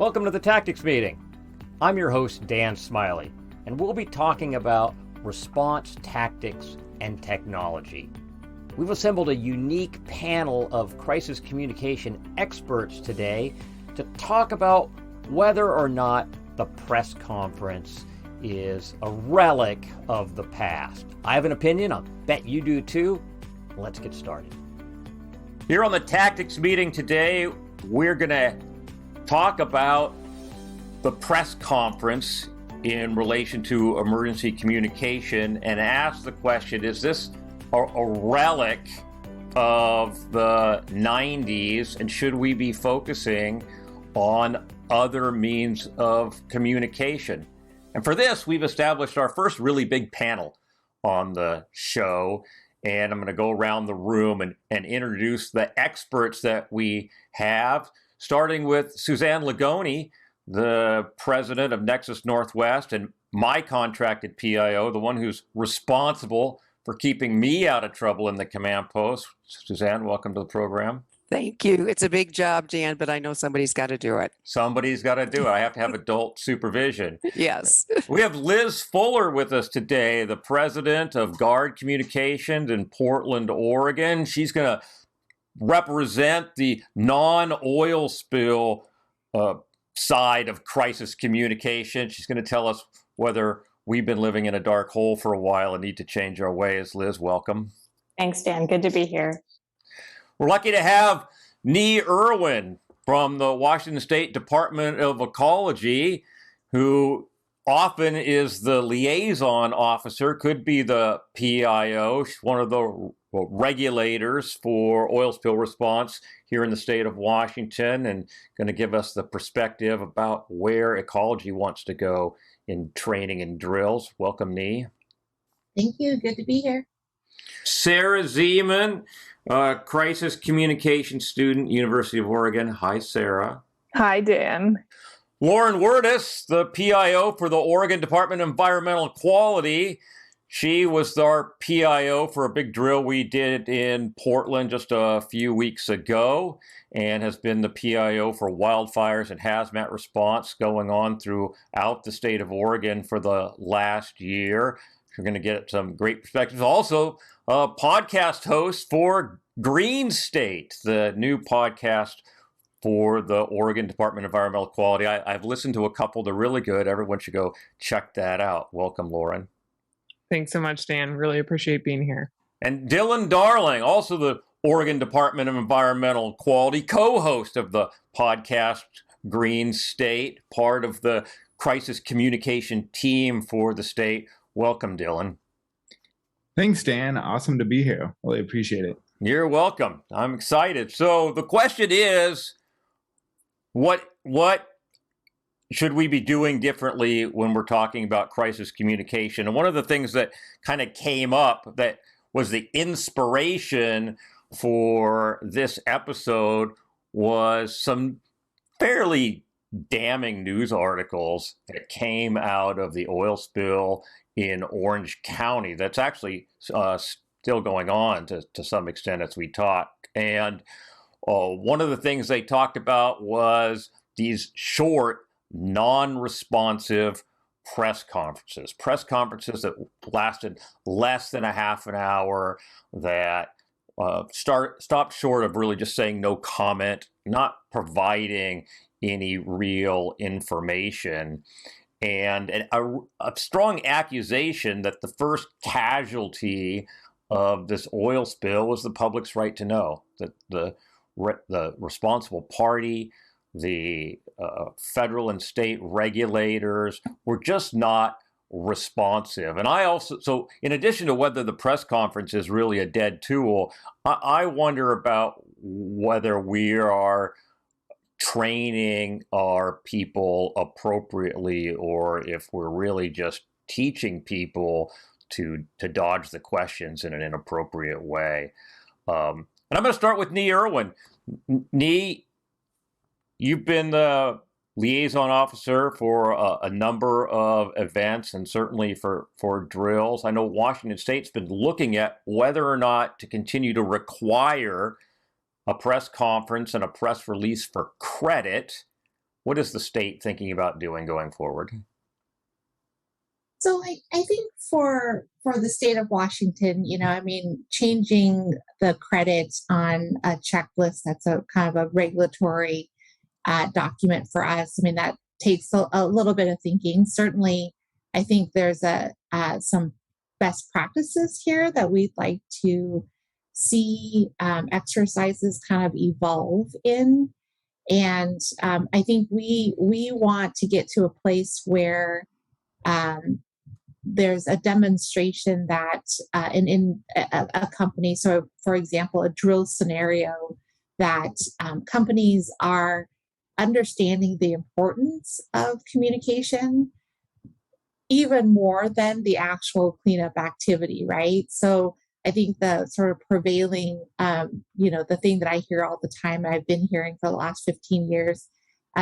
Welcome to the Tactics Meeting. I'm your host, Dan Smiley, and we'll be talking about response tactics and technology. We've assembled a unique panel of crisis communication experts today to talk about whether or not the press conference is a relic of the past. I have an opinion, I'll bet you do too. Let's get started. Here on the Tactics Meeting today, we're going to talk about the press conference in relation to emergency communication and ask the question, is this a relic of the 90s, and should we be focusing on other means of communication? And for this, we've established our first really big panel on the show, and I'm going to go around the room and introduce the experts that we have, starting with Suzzane Lagoni, the president of Nexus Northwest and my contracted PIO, the one who's responsible for keeping me out of trouble in the command post. Suzanne, welcome to the program. Thank you. It's a big job, Dan, but I know somebody's got to do it. Somebody's got to do it. I have to have adult supervision. Yes. We have Liz Fuller with us today, the president of Guard Communications in Portland, Oregon. She's going to represent the non-oil spill side of crisis communication. She's going to tell us whether we've been living in a dark hole for a while and need to change our ways. Liz, welcome. Thanks, Dan. Good to be here. We're lucky to have Nhi Irwin from the Washington State Department of Ecology, who often is the liaison officer, could be the PIO, one of the regulators for oil spill response here in the state of Washington, and going to give us the perspective about where ecology wants to go in training and drills. Welcome, Nhi. Thank you. Good to be here. Sara Zeman, crisis communication student, University of Oregon. Hi, Sara. Hi, Dan. Lauren Wirtis, the PIO for the Oregon Department of Environmental Quality. She was our PIO for a big drill we did in Portland just a few weeks ago, and has been the PIO for wildfires and hazmat response going on throughout the state of Oregon for the last year. You're going to get some great perspectives. Also, a podcast host for Green State, the new podcast for the Oregon Department of Environmental Quality. I've listened to a couple. They're really good. Everyone should go check that out. Welcome, Lauren. Thanks so much, Dan. Really appreciate being here. And Dylan Darling, also the Oregon Department of Environmental Quality, co-host of the podcast Green State, part of the crisis communication team for the state. Welcome, Dylan. Thanks, Dan. Awesome to be here. Really appreciate it. You're welcome. I'm excited. So the question is, what should we be doing differently when we're talking about crisis communication? And one of the things that kind of came up that was the inspiration for this episode was some fairly damning news articles that came out of the oil spill in Orange County. That's actually still going on to some extent as we talk. And one of the things they talked about was these short, non-responsive press conferences that lasted less than a half an hour, that stopped short of really just saying no comment, not providing any real information, and a strong accusation that the first casualty of this oil spill was the public's right to know, that the responsible party, the federal and state regulators were just not responsive. And so in addition to whether the press conference is really a dead tool, I wonder about whether we are training our people appropriately, or if we're really just teaching people to dodge the questions in an inappropriate way. And I'm going to start with Nhi Irwin. Nhi, you've been the liaison officer for a number of events and certainly for drills. I know Washington State's been looking at whether or not to continue to require a press conference and a press release for credit What is the state thinking about doing going forward? So I think for the state of Washington, I mean, changing the credits on a checklist, that's a kind of a regulatory document for us. I mean, that takes a little bit of thinking. Certainly, I think there's some best practices here that we'd like to see exercises kind of evolve in. And I think we want to get to a place where there's a demonstration that in a company, so for example, a drill scenario, that companies are understanding the importance of communication even more than the actual cleanup activity, right? So I think the sort of prevailing, the thing that I hear all the time, and I've been hearing for the last 15 years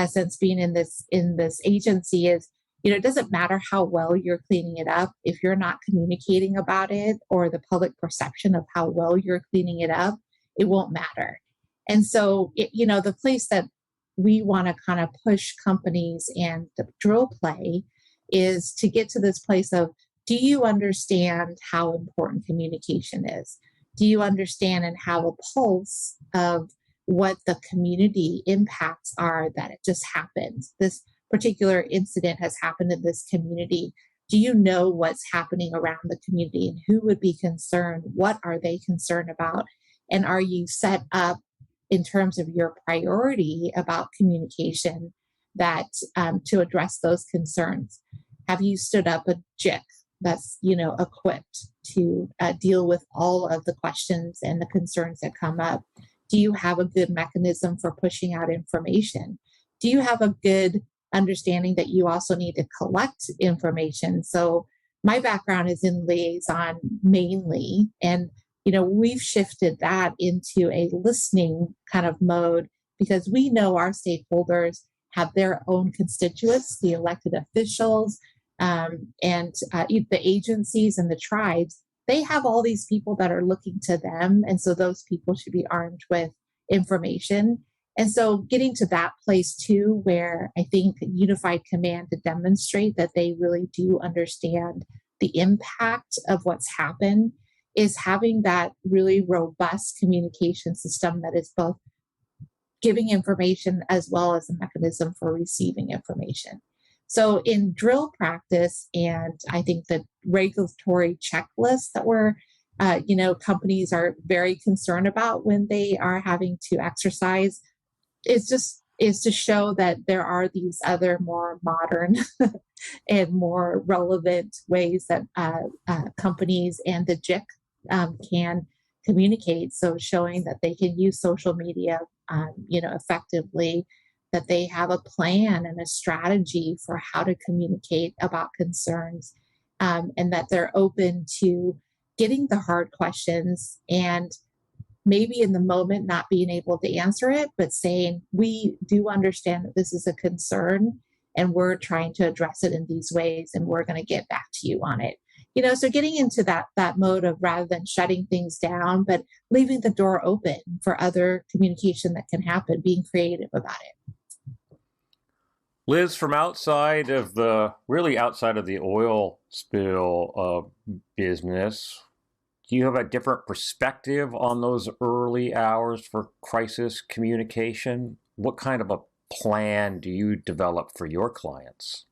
since being in this agency is, it doesn't matter how well you're cleaning it up if you're not communicating about it, or the public perception of how well you're cleaning it up, it won't matter. And so, the place that we want to kind of push companies and the drill play is to get to this place of, do you understand how important communication is? Do you understand and have a pulse of what the community impacts are that it just happens? This particular incident has happened in this community. Do you know what's happening around the community and who would be concerned? What are they concerned about? And are you set up in terms of your priority about communication that to address those concerns? Have you stood up a JIC that's equipped to deal with all of the questions and the concerns that come up? Do you have a good mechanism for pushing out information? Do you have a good understanding that you also need to collect information? So my background is in liaison mainly, and we've shifted that into a listening kind of mode, because we know our stakeholders have their own constituents, the elected officials, and the agencies and the tribes. They have all these people that are looking to them, and so those people should be armed with information. And so getting to that place too, where I think unified command to demonstrate that they really do understand the impact of what's happened, is having that really robust communication system that is both giving information as well as a mechanism for receiving information. So in drill practice, and I think the regulatory checklist that companies are very concerned about when they are having to exercise, is to show that there are these other more modern and more relevant ways that companies and the JIC can communicate. So showing that they can use social media, effectively, that they have a plan and a strategy for how to communicate about concerns, and that they're open to getting the hard questions, and maybe in the moment not being able to answer it, but saying, we do understand that this is a concern and we're trying to address it in these ways, and we're going to get back to you on it. So getting into that mode of, rather than shutting things down, but leaving the door open for other communication that can happen, being creative about it. Liz, from outside of the oil spill business, do you have a different perspective on those early hours for crisis communication? What kind of a plan do you develop for your clients?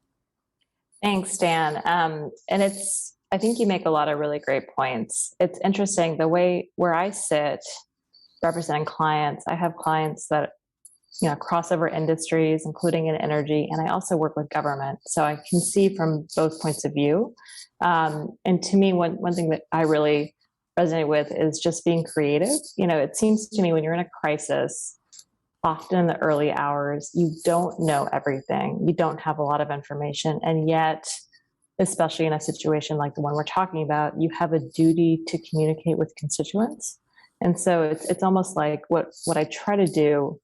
Thanks, Dan. And I think you make a lot of really great points. It's interesting the way where I sit representing clients. I have clients that cross over industries, including in energy, and I also work with government. So I can see from both points of view. And to me, one thing that I really resonate with is just being creative. It seems to me when you're in a crisis, often in the early hours, you don't know everything. You don't have a lot of information. And yet, especially in a situation like the one we're talking about, you have a duty to communicate with constituents. And so it's almost like what I try to do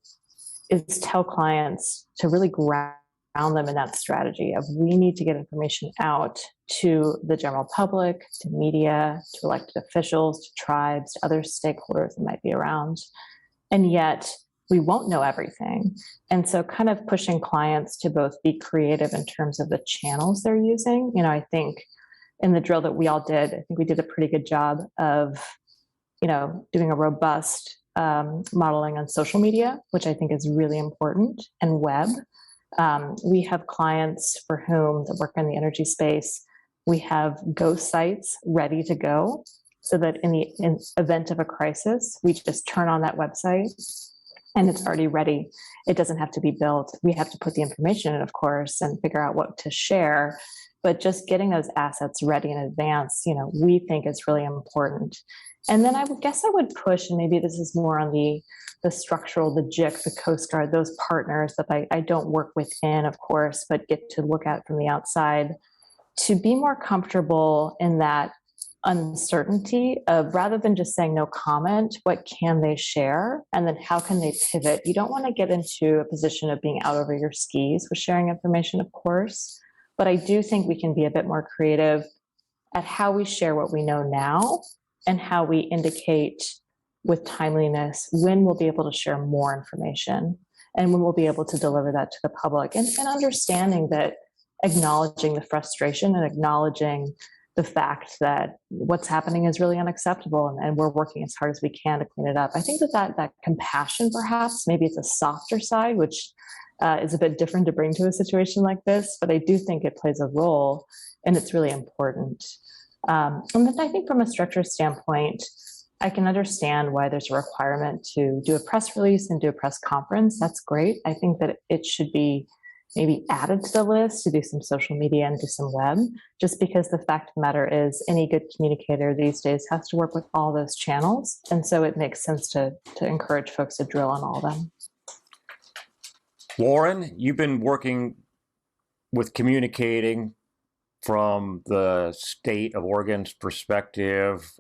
is tell clients to really ground them in that strategy of, we need to get information out to the general public, to media, to elected officials, to tribes, to other stakeholders that might be around. And yet we won't know everything. And so kind of pushing clients to both be creative in terms of the channels they're using. I think in the drill that we all did, I think we did a pretty good job of, doing a robust modeling on social media, which I think is really important, and web. We have clients for whom that work in the energy space. We have ghost sites ready to go so that in the event of a crisis, we just turn on that website and it's already ready. It doesn't have to be built. We have to put the information in, of course, and figure out what to share. But just getting those assets ready in advance, we think is really important. And then I would push, and maybe this is more on the structural, the JIC, the Coast Guard, those partners that I don't work within, of course, but get to look at from the outside, to be more comfortable in that uncertainty of, rather than just saying no comment, what can they share? And then how can they pivot? You don't want to get into a position of being out over your skis with sharing information, of course, but I do think we can be a bit more creative at how we share what we know now and how we indicate with timeliness when we'll be able to share more information and when we'll be able to deliver that to the public, and understanding that, acknowledging the frustration and acknowledging the fact that what's happening is really unacceptable, and we're working as hard as we can to clean it up. I think that compassion, perhaps, maybe it's a softer side, which is a bit different to bring to a situation like this, but I do think it plays a role and it's really important. And then I think from a structure standpoint, I can understand why there's a requirement to do a press release and do a press conference. That's great. I think that it should be maybe added to the list to do some social media and do some web, just because the fact of the matter is any good communicator these days has to work with all those channels. And so it makes sense to encourage folks to drill on all of them. Lauren, you've been working with communicating from the state of Oregon's perspective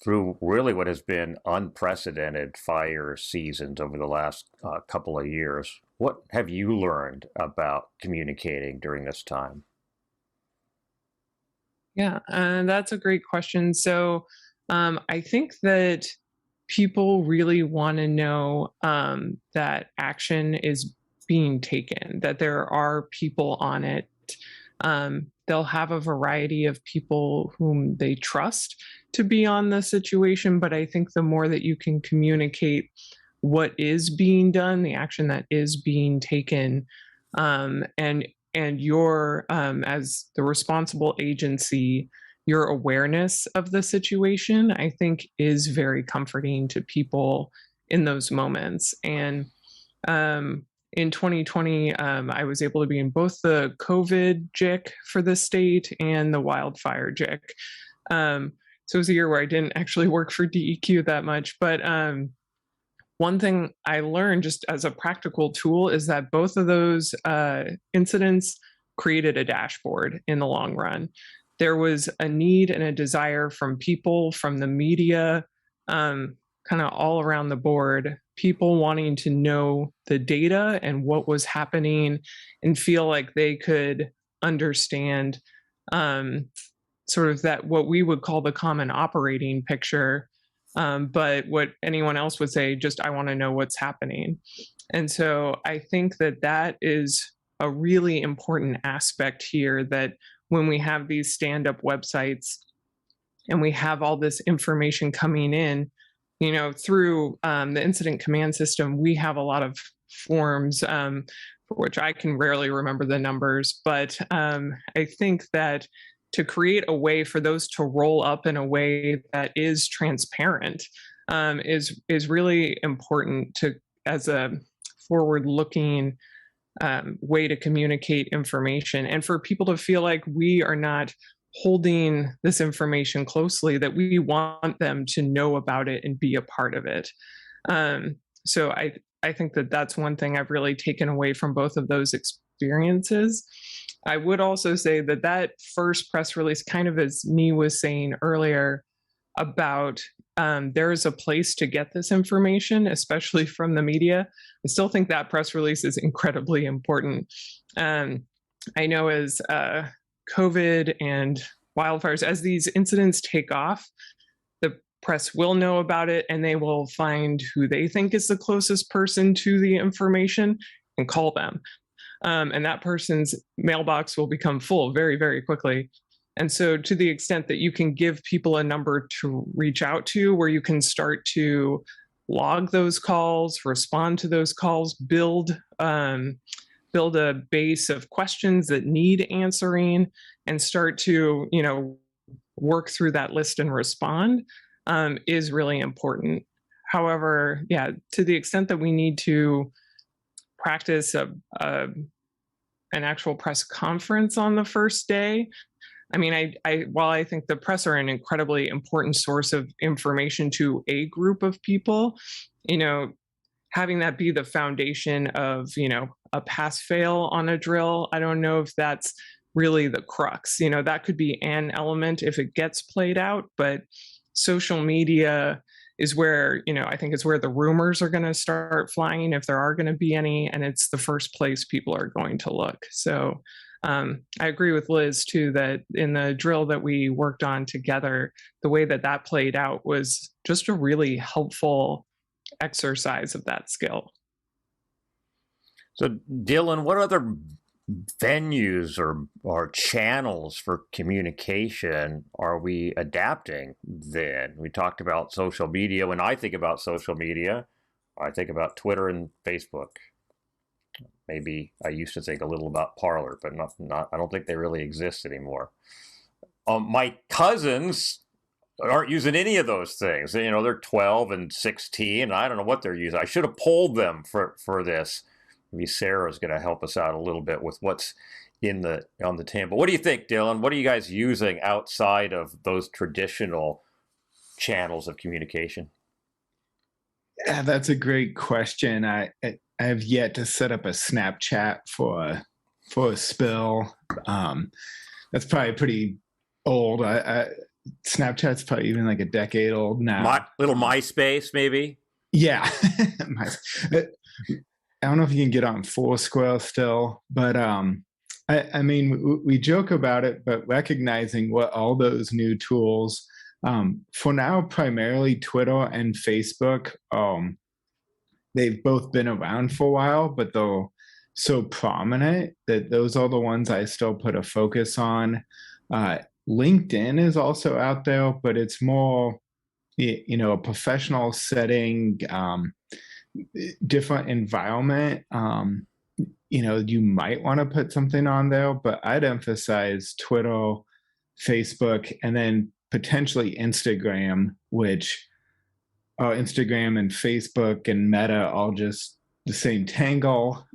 through really what has been unprecedented fire seasons over the last couple of years. What have you learned about communicating during this time? Yeah, that's a great question. So I think that people really want to know that action is being taken, that there are people on it. They'll have a variety of people whom they trust to be on the situation, but I think the more that you can communicate what is being done, the action that is being taken, and your as the responsible agency, your awareness of the situation, I think, is very comforting to people in those moments. And in 2020, I was able to be in both the COVID JIC for the state and the wildfire JIC. So it was a year where I didn't actually work for DEQ that much. But one thing I learned just as a practical tool is that both of those incidents created a dashboard in the long run. There was a need and a desire from people, from the media, kind of all around the board, people wanting to know the data and what was happening and feel like they could understand sort of that, what we would call the common operating picture. But what anyone else would say, just, I want to know what's happening. And so I think that that is a really important aspect here, that when we have these stand-up websites and we have all this information coming in, you know, through the incident command system, we have a lot of forms for which I can rarely remember the numbers, but I think that to create a way for those to roll up in a way that is transparent is really important to, as a forward-looking way to communicate information, and for people to feel like we are not holding this information closely, that we want them to know about it and be a part of it. So I think that that's one thing I've really taken away from both of those experiences. I would also say that that first press release, kind of as Nhi was saying earlier, about there is a place to get this information, especially from the media. I still think that press release is incredibly important. I know as COVID and wildfires, as these incidents take off, press will know about it, and they will find who they think is the closest person to the information and call them. And that person's mailbox will become full very, very quickly. And so to the extent that you can give people a number to reach out to, where you can start to log those calls, respond to those calls, build a base of questions that need answering, and start to, work through that list and respond, is really important. However, to the extent that we need to practice an actual press conference on the first day, while I think the press are an incredibly important source of information to a group of people, having that be the foundation of, a pass fail on a drill, I don't know if that's really the crux. That could be an element if it gets played out, but social media is where, I think it's where the rumors are going to start flying, if there are going to be any, and it's the first place people are going to look. So I agree with Liz too, that in the drill that we worked on together, the way that played out was just a really helpful exercise of that skill. So Dylan, what other venues or channels for communication are we adapting then? We talked about social media. When I think about social media, I think about Twitter and Facebook. Maybe I used to think a little about Parler, but not. I don't think they really exist anymore. My cousins aren't using any of those things. They're 12 and 16. And I don't know what they're using. I should have polled them for this. Maybe Sarah's going to help us out a little bit with what's on the table. What do you think, Dylan? What are you guys using outside of those traditional channels of communication? Yeah, that's a great question. I have yet to set up a Snapchat for a spill. That's probably pretty old. Snapchat's probably even like a decade old now. Little MySpace, maybe? Yeah. I don't know if you can get on Foursquare still, but we joke about it, but recognizing what all those new tools, for now, primarily Twitter and Facebook, they've both been around for a while, but they're so prominent that those are the ones I still put a focus on. LinkedIn is also out there, but it's more, a professional setting, different environment. You might want to put something on there, but I'd emphasize Twitter, Facebook, and then potentially Instagram, which Instagram and Facebook and Meta all just the same tangle.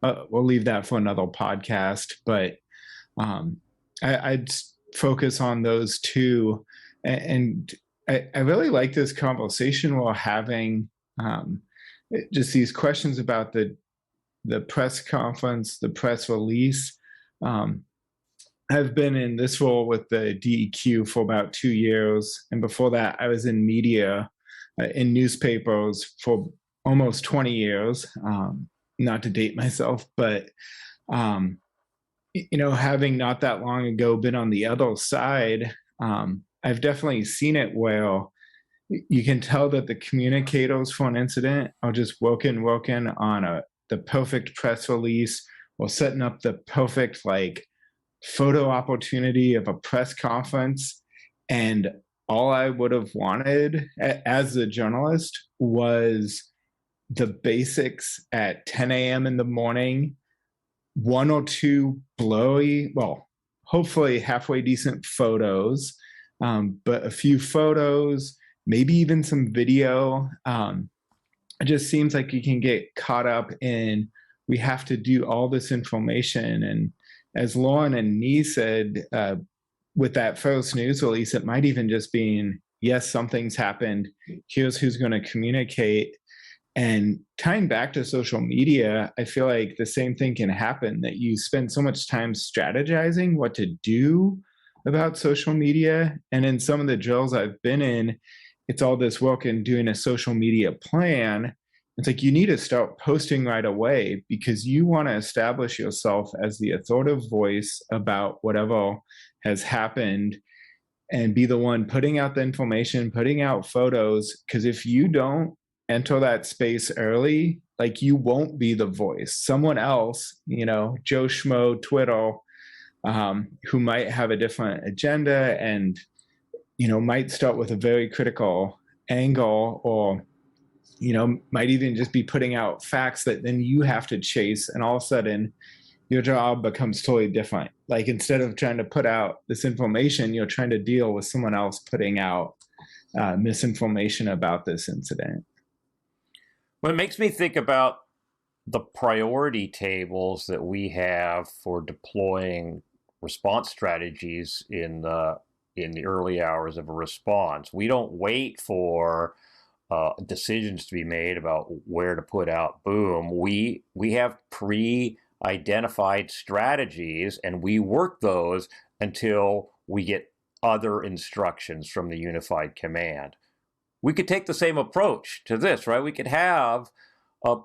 We'll leave that for another podcast, but I'd focus on those two. And I really like this conversation we're having. Just these questions about the press conference, the press release. I've been in this role with the DEQ for about 2 years. And before that, I was in media, in newspapers for almost 20 years. Not to date myself, but, having not that long ago been on the other side, I've definitely seen it where you can tell that the communicators for an incident are just working on the perfect press release or setting up the perfect photo opportunity of a press conference. And all I would have wanted as a journalist was the basics at 10 a.m. in the morning, one or two blurry, well, hopefully halfway decent photos, but a few photos, maybe even some video. It just seems like you can get caught up in, we have to do all this information. And as Lauren and Nhi said, with that first news release, it might even just be, yes, something's happened. Here's who's going to communicate. And tying back to social media, I feel like the same thing can happen, that you spend so much time strategizing what to do about social media. And in some of the drills I've been in, it's all this work in doing a social media plan. It's like you need to start posting right away because you want to establish yourself as the authoritative voice about whatever has happened. and be the one putting out the information, putting out photos. Because if you don't enter that space early, like, you won't be the voice. Someone else, Joe Schmo, Twitter, who might have a different agenda and, might start with a very critical angle, or, might even just be putting out facts that then you have to chase. And all of a sudden, your job becomes totally different. Like, instead of trying to put out this information, you're trying to deal with someone else putting out misinformation about this incident. Well, it makes me think about the priority tables that we have for deploying response strategies in the early hours of a response. We don't wait for decisions to be made about where to put out boom. We have pre-identified strategies, and we work those until we get other instructions from the unified command. We could take the same approach to this, right? We could have a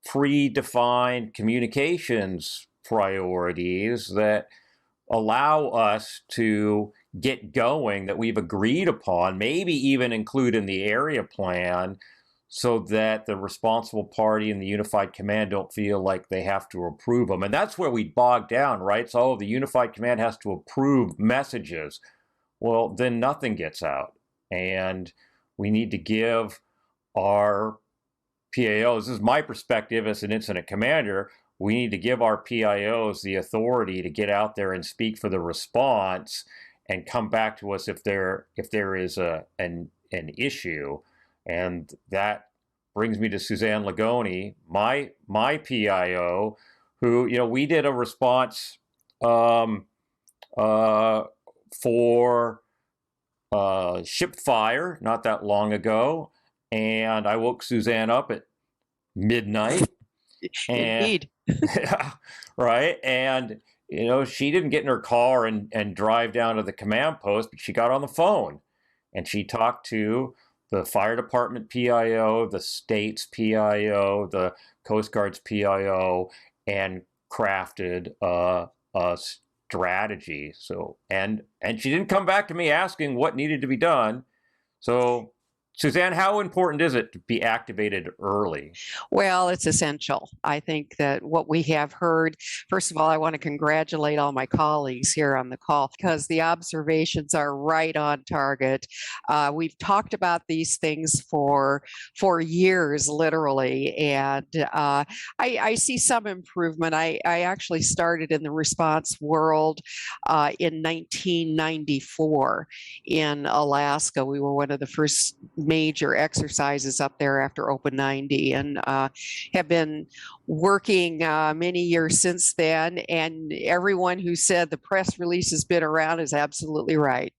predefined communications priorities that allow us to get going, that we've agreed upon, maybe even include in the area plan, so that the responsible party and the unified command don't feel like they have to approve them. And that's where we bog down, right? So the unified command has to approve messages. Well, then nothing gets out. And we need to give our PIOs, this is my perspective as an incident commander, we need to give our PIOs the authority to get out there and speak for the response and come back to us if there is an issue. And that brings me to Suzzane Lagoni, my PIO, who, we did a response for ship fire not that long ago, and I woke Suzanne up at midnight. Indeed. Right. And, she didn't get in her car and drive down to the command post, but she got on the phone and she talked to the fire department PIO, the state's PIO, the Coast Guard's PIO, and crafted a strategy. So, and she didn't come back to me asking what needed to be done. So, Suzanne, how important is it to be activated early? Well, it's essential. I think that what we have heard, first of all, I want to congratulate all my colleagues here on the call because the observations are right on target. We've talked about these things for years, literally, and I see some improvement. I actually started in the response world in 1994 in Alaska. We were one of the first major exercises up there after Open 90, and have been working many years since then. And everyone who said the press release has been around is absolutely right.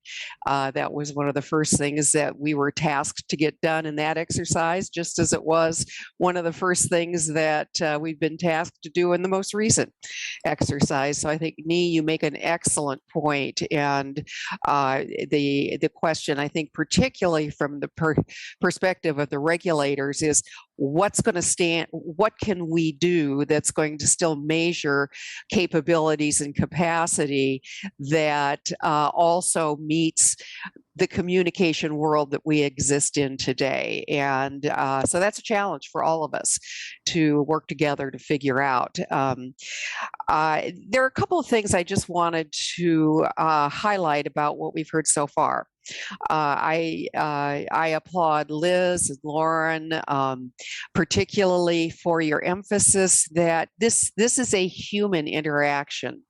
That was one of the first things that we were tasked to get done in that exercise, just as it was one of the first things that we've been tasked to do in the most recent exercise. So I think, Nhi, you make an excellent point. And the question, I think, particularly from the perspective of the regulators, is what can we do that's going to still measure capabilities and capacity that also meets the communication world that we exist in today. And so that's a challenge for all of us to work together to figure out. There are a couple of things I just wanted to highlight about what we've heard so far. I applaud Liz and Lauren, particularly for your emphasis that this is a human interaction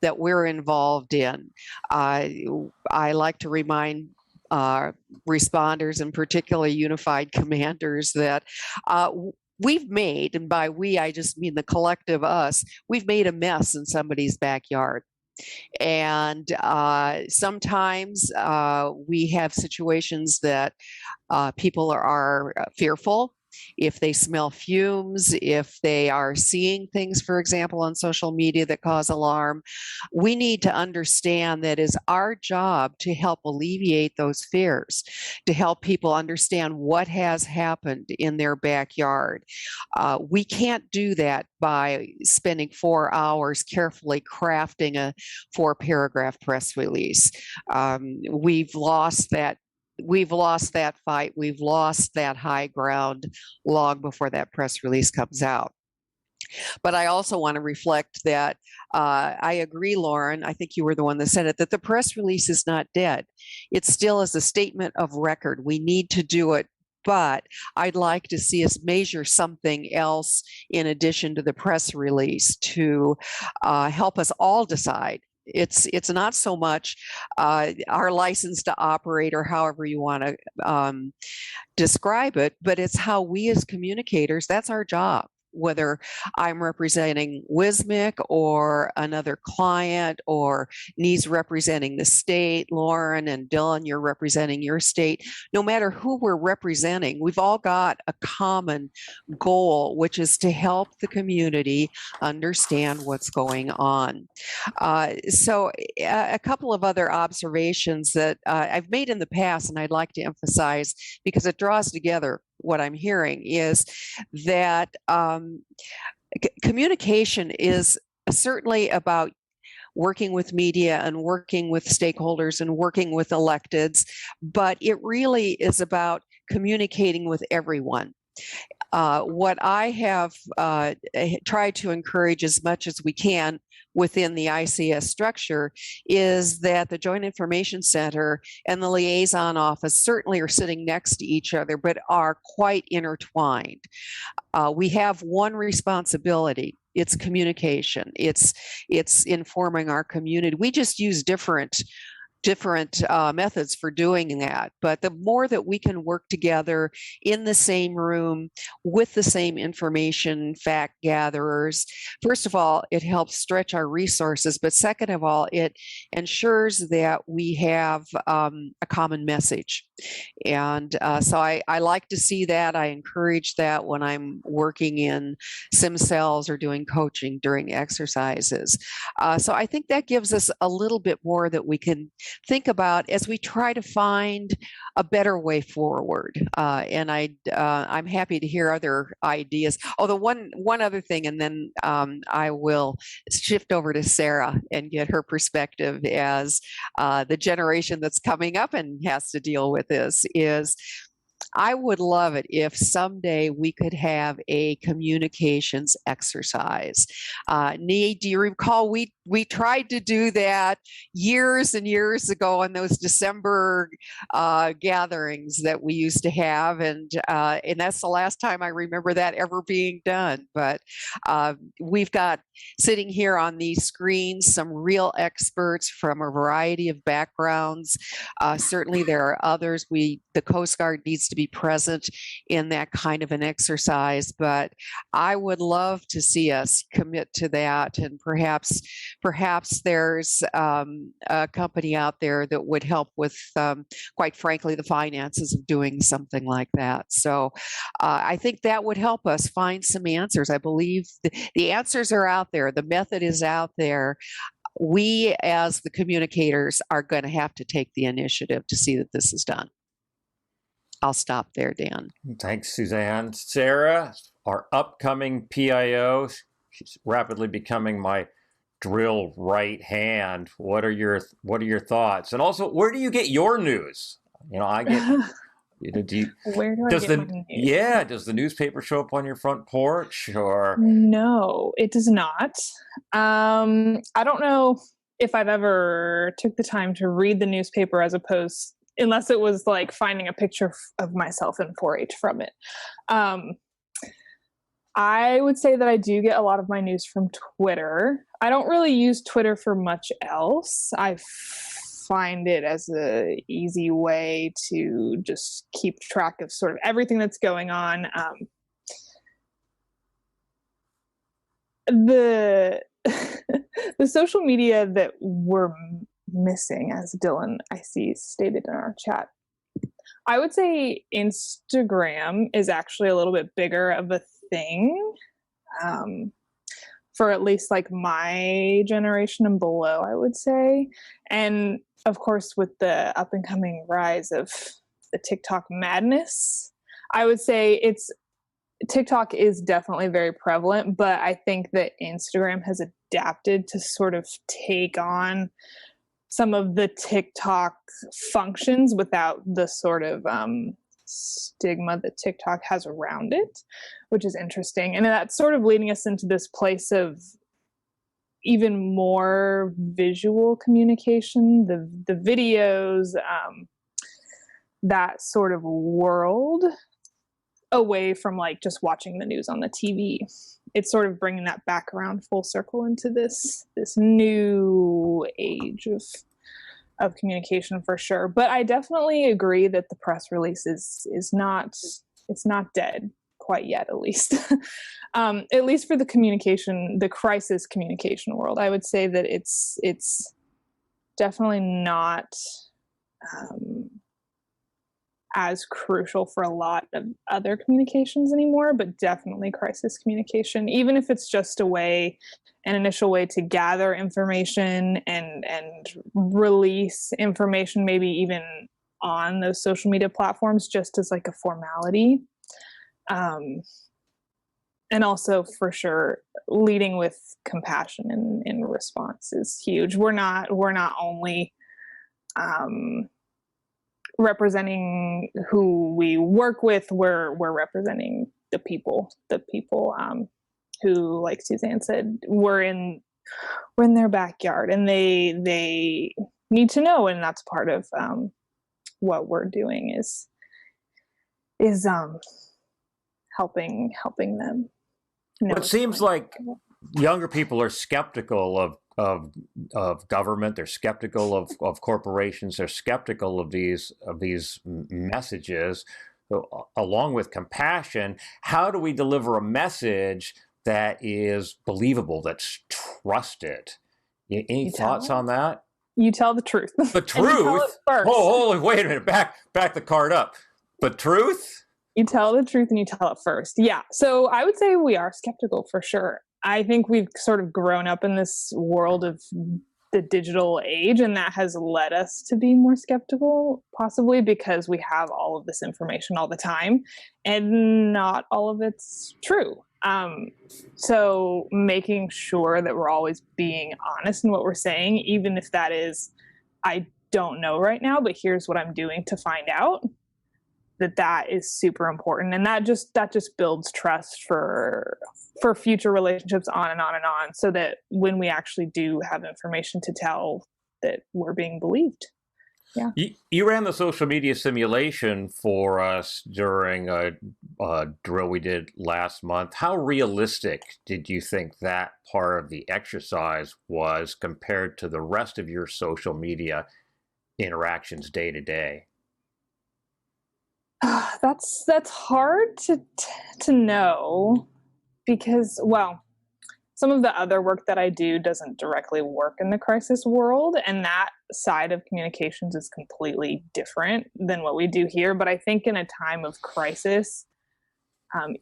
that we're involved in. I like to remind responders, and particularly unified commanders, that we've made, and by we I just mean the collective us, we've made a mess in somebody's backyard. And sometimes we have situations that people are fearful. if they smell fumes, if they are seeing things, for example, on social media that cause alarm. We need to understand that it's our job to help alleviate those fears, to help people understand what has happened in their backyard. We can't do that by spending 4 hours carefully crafting a 4-paragraph press release. We've lost that. We've lost that fight. We've lost that high ground long before that press release comes out. But I also want to reflect that I agree, Lauren, I think you were the one that said it, that the press release is not dead. It still is a statement of record. We need to do it, but I'd like to see us measure something else in addition to the press release to help us all decide. It's not so much our license to operate or however you want to describe it, but it's how we as communicators, that's our job. Whether I'm representing WSMIC or another client, or Nhi's representing the state, Lauren and Dylan, you're representing your state. No matter who we're representing, we've all got a common goal, which is to help the community understand what's going on. So a couple of other observations that I've made in the past, and I'd like to emphasize because it draws together what I'm hearing, is that communication is certainly about working with media and working with stakeholders and working with electeds, but it really is about communicating with everyone. What I have tried to encourage as much as we can within the ICS structure is that the Joint Information Center and the liaison office certainly are sitting next to each other, but are quite intertwined. We have one responsibility. It's communication. It's informing our community. We just use different methods for doing that. But the more that we can work together in the same room with the same information fact gatherers, first of all, it helps stretch our resources. But second of all, it ensures that we have a common message. And so I like to see that. I encourage that when I'm working in sim cells or doing coaching during exercises. So I think that gives us a little bit more that we can think about as we try to find a better way forward. And I'm happy to hear other ideas. Oh, the one other thing, and then I will shift over to Sara and get her perspective as the generation that's coming up and has to deal with this, is I would love it if someday we could have a communications exercise. Nhi, do you recall we tried to do that years and years ago in those December gatherings that we used to have, and that's the last time I remember that ever being done. But we've got sitting here on these screens some real experts from a variety of backgrounds. Certainly, there are others. The Coast Guard needs to be present in that kind of an exercise, but I would love to see us commit to that, and perhaps there's a company out there that would help with, quite frankly, the finances of doing something like that. So I think that would help us find some answers. I believe the answers are out there. The method is out there. We, as the communicators, are going to have to take the initiative to see that this is done. I'll stop there, Dan. Thanks, Suzanne. Sara, our upcoming PIO, she's rapidly becoming my drill right hand. What are your thoughts? And also, where do you get your news? I get. Where do I get my news? Yeah, does the newspaper show up on your front porch or? No, it does not. I don't know if I've ever took the time to read the newspaper unless it was like finding a picture of myself in 4-H from it. I would say that I do get a lot of my news from Twitter. I don't really use Twitter for much else. I find it as an easy way to just keep track of sort of everything that's going on. The social media that we're missing, as Dylan, I see, stated in our chat, I would say Instagram is actually a little bit bigger of a thing. For at least like my generation and below, I would say. And of course, with the up and coming rise of the TikTok madness, I would say TikTok is definitely very prevalent, but I think that Instagram has adapted to sort of take on some of the TikTok functions without the sort of stigma that TikTok has around it, which is interesting. And that's sort of leading us into this place of even more visual communication, the videos, that sort of world, away from like just watching the news on the TV. It's sort of bringing that back around full circle into this new age of communication for sure. But I definitely agree that the press release is not dead quite yet, at least. At least for the crisis communication world. I would say that it's definitely not as crucial for a lot of other communications anymore, but definitely crisis communication, even if it's just an initial way to gather information and release information, maybe even on those social media platforms, just as like a formality. And also for sure, leading with compassion in response is huge. We're not only representing who we work with, we're representing the people who, like Suzanne said, we're in their backyard, and they need to know, and that's part of what we're doing is helping them know. It seems like younger people are skeptical of government. They're skeptical of corporations. They're skeptical of these messages. So, along with compassion, how do we deliver a message that is believable, that's trusted? Any thoughts on that? You tell the truth. The truth? Oh, wait a minute. Back the card up. The truth? You tell the truth and you tell it first. Yeah. So I would say we are skeptical for sure. I think we've sort of grown up in this world of the digital age, and that has led us to be more skeptical, possibly because we have all of this information all the time, and not all of it's true. So making sure that we're always being honest in what we're saying, even if that is, I don't know right now, but here's what I'm doing to find out, that is super important. And that just builds trust for future relationships on and on and on, so that when we actually do have information to tell, that we're being believed. Yeah. You ran the social media simulation for us during a drill we did last month. How realistic did you think that part of the exercise was compared to the rest of your social media interactions day to day? That's hard to know, because, well, some of the other work that I do doesn't directly work in the crisis world, and that side of communications is completely different than what we do here. But I think in a time of crisis,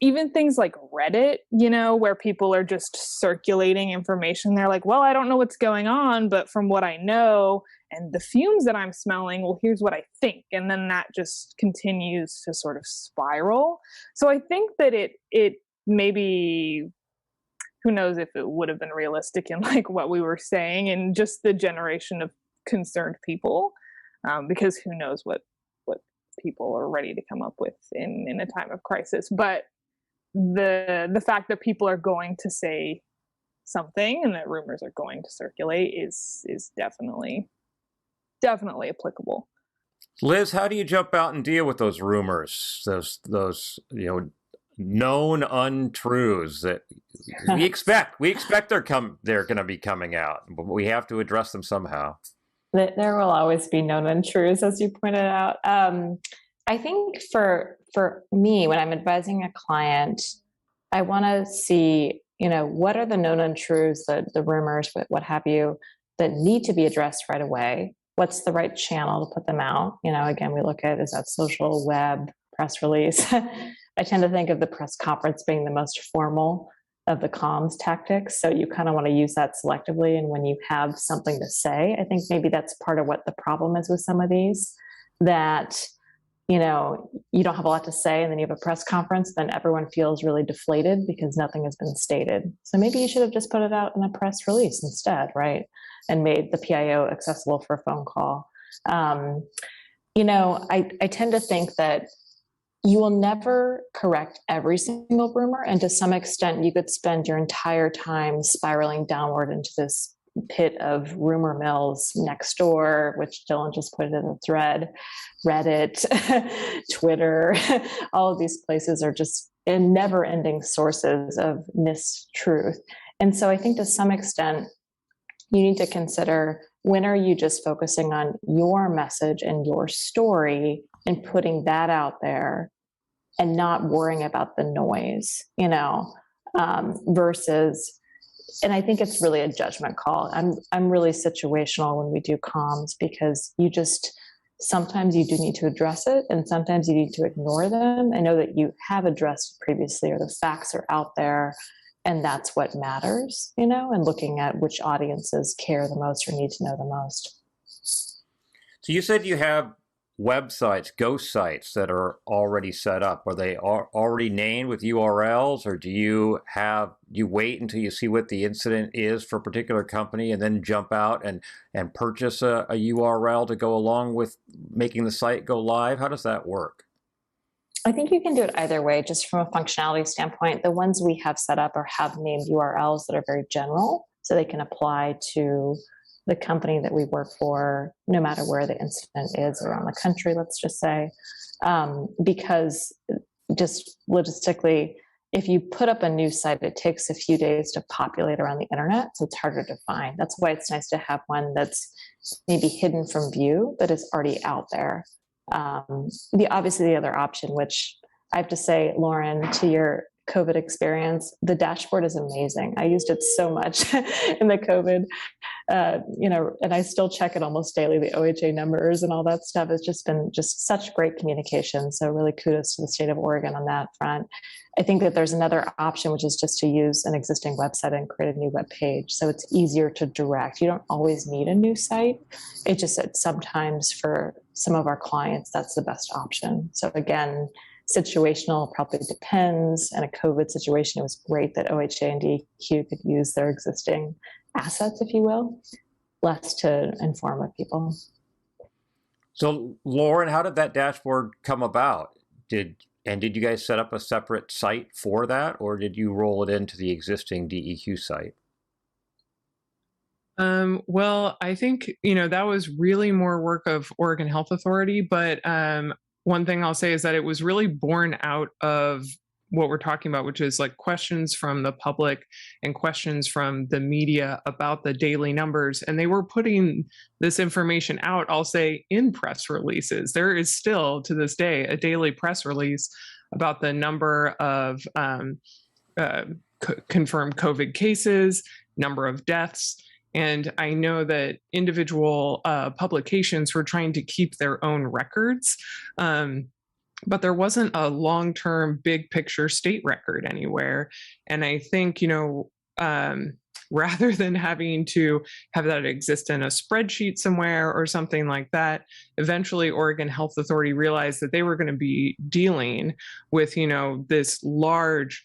even things like Reddit, where people are just circulating information, they're like, well, I don't know what's going on, but from what I know and the fumes that I'm smelling, well, here's what I think. And then that just continues to sort of spiral. So I think that it maybe, who knows if it would have been realistic in like what we were saying and just the generation of concerned people, because who knows what people are ready to come up with in a time of crisis. But the fact that people are going to say something and that rumors are going to circulate is definitely applicable. Liz, how do you jump out and deal with those rumors, those known untruths that we expect they're going to be coming out, but we have to address them somehow? There will always be known untruths, as you pointed out. I think for me, when I'm advising a client, I want to see, what are the known untruths, the rumors, what have you, that need to be addressed right away. what's the right channel to put them out? Again, we look at, is that social, web, press release? I tend to think of the press conference being the most formal of the comms tactics. So you kind of want to use that selectively. And when you have something to say, I think maybe that's part of what the problem is with some of these, that, you don't have a lot to say and then you have a press conference, then everyone feels really deflated because nothing has been stated. So maybe you should have just put it out in a press release instead, right? And made the PIO accessible for a phone call. I tend to think that you will never correct every single rumor. And to some extent, you could spend your entire time spiraling downward into this pit of rumor mills next door, which Dylan just put it in the thread, Reddit, Twitter, all of these places are just in never-ending sources of mistruth. And so I think to some extent, you need to consider, when are you just focusing on your message and your story and putting that out there and not worrying about the noise, versus, and I think it's really a judgment call. I'm really situational when we do comms, because sometimes you do need to address it and sometimes you need to ignore them and know that you have addressed it previously, or the facts are out there. And that's what matters, and looking at which audiences care the most or need to know the most. So you said you have websites, ghost sites that are already set up. Are they already named with URLs, or do you wait until you see what the incident is for a particular company and then jump out and purchase a URL to go along with making the site go live? How does that work? I think you can do it either way, just from a functionality standpoint. The ones we have set up have named URLs that are very general, so they can apply to the company that we work for, no matter where the incident is around the country, let's just say. Because just logistically, if you put up a new site, it takes a few days to populate around the internet, so it's harder to find. That's why it's nice to have one that's maybe hidden from view, but is already out there. Obviously the other option, which I have to say, Lauren, to your COVID experience, the dashboard is amazing. I used it so much in the COVID, and I still check it almost daily, the OHA numbers and all that stuff. It's just been such great communication. So really kudos to the state of Oregon on that front. I think that there's another option, which is just to use an existing website and create a new web page. So it's easier to direct. You don't always need a new site. It's just that sometimes for some of our clients, that's the best option. So again, situational, probably depends. In a COVID situation, it was great that OHA and DEQ could use their existing assets, if you will, less to inform with people. So Lauren, how did that dashboard come about? Did you guys set up a separate site for that, or did you roll it into the existing DEQ site? Well, I think, that was really more work of Oregon Health Authority, but one thing I'll say is that it was really born out of what we're talking about, which is like questions from the public and questions from the media about the daily numbers. And they were putting this information out, I'll say, in press releases. There is still, to this day, a daily press release about the number of confirmed COVID cases, number of deaths. And I know that individual publications were trying to keep their own records, but there wasn't a long-term big picture state record anywhere. And I think, rather than having to have that exist in a spreadsheet somewhere or something like that, eventually Oregon Health Authority realized that they were going to be dealing with, this large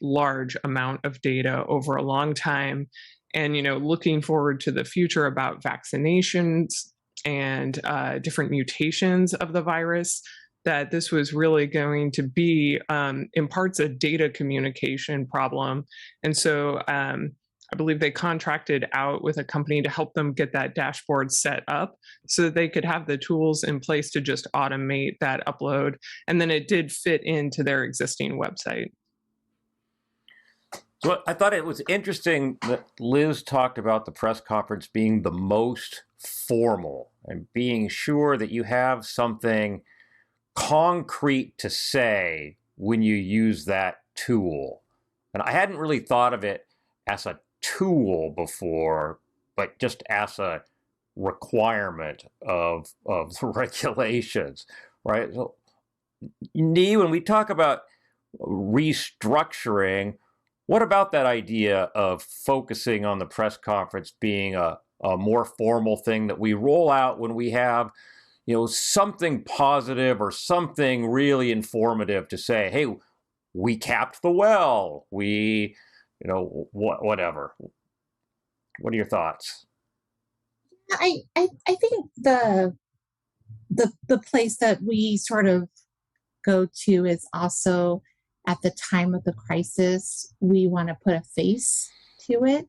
amount of data over a long time. And, looking forward to the future about vaccinations and different mutations of the virus, that this was really going to be, in parts, a data communication problem. And so I believe they contracted out with a company to help them get that dashboard set up so that they could have the tools in place to just automate that upload. And then it did fit into their existing website. So I thought it was interesting that Liz talked about the press conference being the most formal and being sure that you have something concrete to say when you use that tool. And I hadn't really thought of it as a tool before, but just as a requirement of the regulations, right? So, Nhi, when we talk about restructuring, what about that idea of focusing on the press conference being a more formal thing that we roll out when we have, something positive or something really informative to say, hey, we capped the well, we, whatever. What are your thoughts? I think the place that we sort of go to is also at the time of the crisis, we want to put a face to it.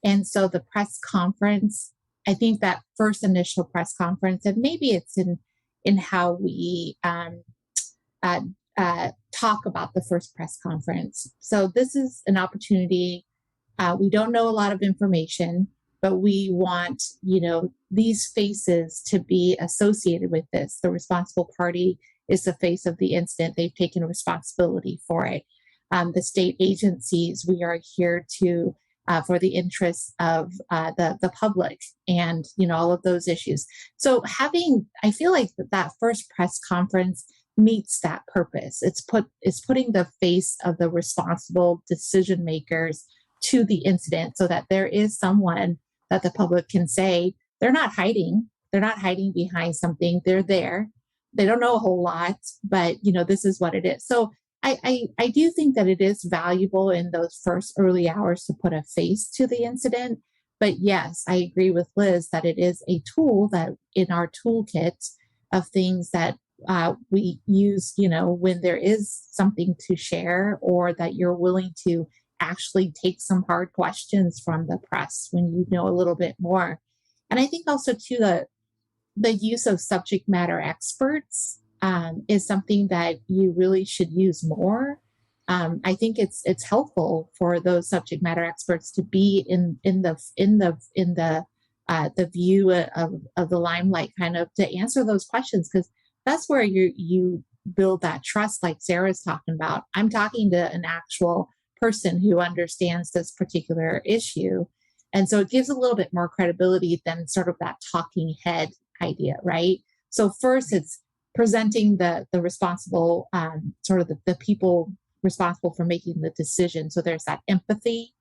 And so the press conference, I think that first initial press conference, and maybe it's in how we talk about the first press conference. So this is an opportunity. We don't know a lot of information, but we want, these faces to be associated with this. The responsible party is the face of the incident. They've taken responsibility for it. The state agencies, we are here to for the interests of the public and all of those issues. So I feel like that first press conference meets that purpose. It's putting the face of the responsible decision makers to the incident, so that there is someone that the public can say they're not hiding. They're not hiding behind something. They're there. They don't know a whole lot, but this is what it is. So I do think that it is valuable in those first early hours to put a face to the incident. But yes, I agree with Liz that it is a tool that in our toolkit of things that we use, when there is something to share, or that you're willing to actually take some hard questions from the press when you know a little bit more. And I think also too, the use of subject matter experts is something that you really should use more. I think it's helpful for those subject matter experts to be in the view of the limelight, kind of to answer those questions, because that's where you build that trust, like Sarah's talking about. I'm talking to an actual person who understands this particular issue, and so it gives a little bit more credibility than sort of that talking head idea, right? So first, it's presenting the responsible, sort of the people responsible for making the decision. So there's that empathy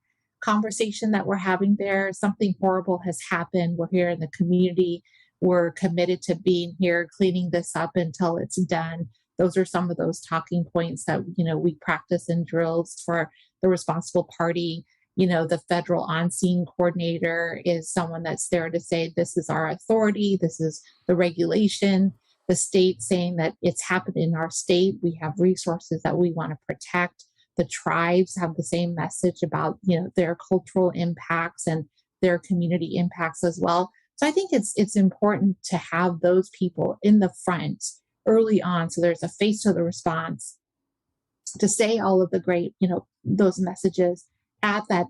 conversation that we're having there. Something horrible has happened. We're here in the community. We're committed to being here, cleaning this up until it's done. Those are some of those talking points that, we practice in drills for the responsible party. The federal on-scene coordinator is someone that's there to say, this is our authority, this is the regulation. The state saying that it's happened in our state. We have resources that we want to protect. The tribes have the same message about, their cultural impacts and their community impacts as well. So I think it's important to have those people in the front early on. So there's a face to the response to say all of the great, those messages, add that,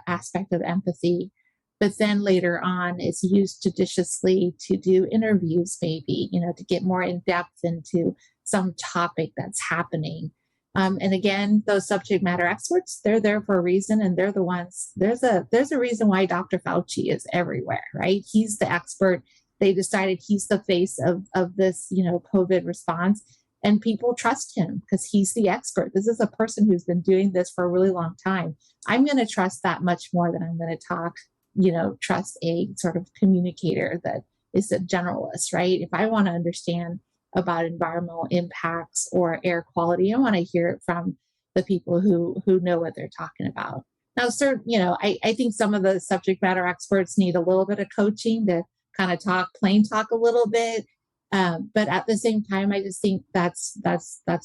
aspect of empathy. But then later on is used judiciously to do interviews, maybe, to get more in depth into some topic that's happening. And again, those subject matter experts, they're there for a reason, and they're the ones, there's a reason why Dr. Fauci is everywhere, right? He's the expert. They decided he's the face of this, COVID response, and people trust him because he's the expert. This is a person who's been doing this for a really long time. I'm going to trust that much more than I'm going to trust a sort of communicator that is a generalist, right? If I want to understand about environmental impacts or air quality, I want to hear it from the people who know what they're talking about. Now, I think some of the subject matter experts need a little bit of coaching to kind of plain talk a little bit. But at the same time, I just think that's